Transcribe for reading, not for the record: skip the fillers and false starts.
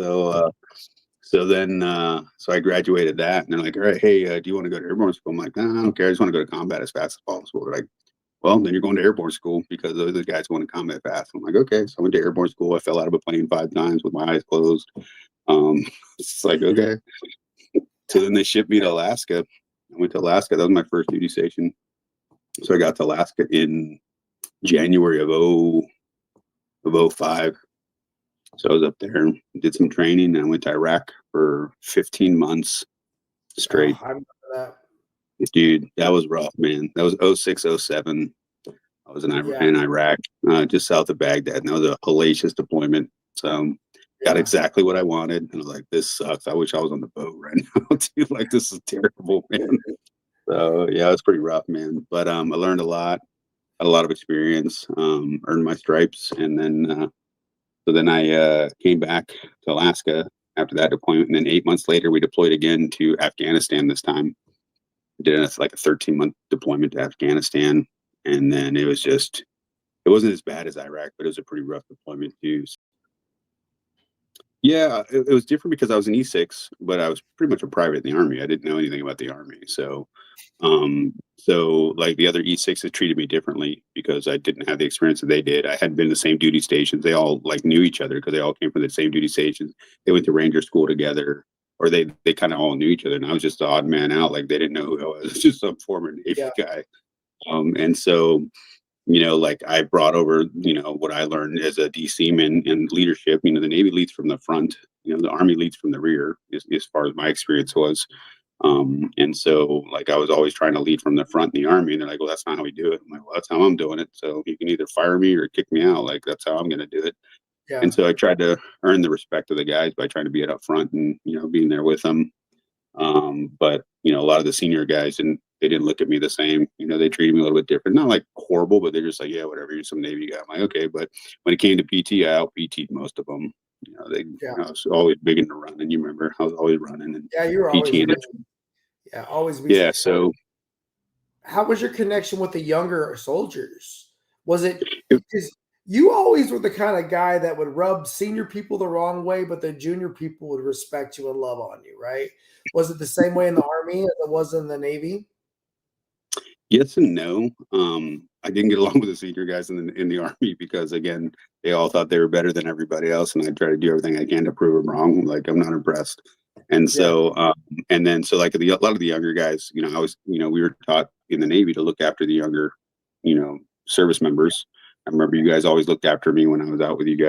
So then, so I graduated that, and they're like, "All right, hey, do you want to go to airborne school?" I'm like, "Nah, I don't care. I just want to go to combat as fast as possible." They're like, "Well, then you're going to airborne school because those are the guys going to combat fast." I'm like, "Okay." So I went to airborne school. I fell out of a plane 5 times with my eyes closed. It's like, okay. So then they shipped me to Alaska. I went to Alaska. That was my first duty station. So I got to Alaska in January of 05. So I was up there, did some training, and I went to Iraq for 15 months straight. I remember that. Dude, that was rough, man. That was 06, 07. I was in Iraq, just south of Baghdad, and that was a hellacious deployment. So got exactly what I wanted, and I was like, "This sucks. I wish I was on the boat right now, dude. Like, this is terrible, man." So yeah, it was pretty rough, man. But I learned a lot, had a lot of experience, earned my stripes, and then so then I came back to Alaska after that deployment, and then 8 months later, we deployed again to Afghanistan. This time, we did like a 13-month deployment to Afghanistan, and then it wasn't as bad as Iraq, but it was a pretty rough deployment too. Yeah, it was different because I was an E6, but I was pretty much a private in the Army. I didn't know anything about the Army, so like the other E6s treated me differently because I didn't have the experience that they did. I hadn't been in the same duty stations. They all like knew each other because they all came from the same duty stations. They went to Ranger school together, or they kind of all knew each other. And I was just the odd man out. Like they didn't know who I was, just some former Navy guy. And so, like I brought over, what I learned as a DC man and leadership. The Navy leads from the front. The Army leads from the rear, as far as my experience was. And so like I was always trying to lead from the front in the Army, and they're like, "Well, that's not how we do it." I'm like, "Well, that's how I'm doing it. So you can either fire me or kick me out. Like that's how I'm going to do it." Yeah. And so I tried to earn the respect of the guys by trying to be up front and being there with them. But a lot of the senior guys they didn't look at me the same. They treated me a little bit different. Not like horrible, but they're just like, "Yeah, whatever. You're some Navy guy." I'm like, "Okay." But when it came to PT, I out PT'd most of them. I was always big into running. You remember, I was always running and you were always PTing. always. Yeah. So how was your connection with the younger soldiers? Was it because you always were the kind of guy that would rub senior people the wrong way, but the junior people would respect you and love on you, right? Was it the same way in the Army as it was in the Navy? Yes and no. I didn't get along with the senior guys in the Army because again, they all thought they were better than everybody else, and I try to do everything I can to prove them wrong. Like I'm not impressed. And so, and then so like a lot of the younger guys, I was, we were taught in the Navy to look after the younger, service members. I remember you guys always looked after me when I was out with you guys.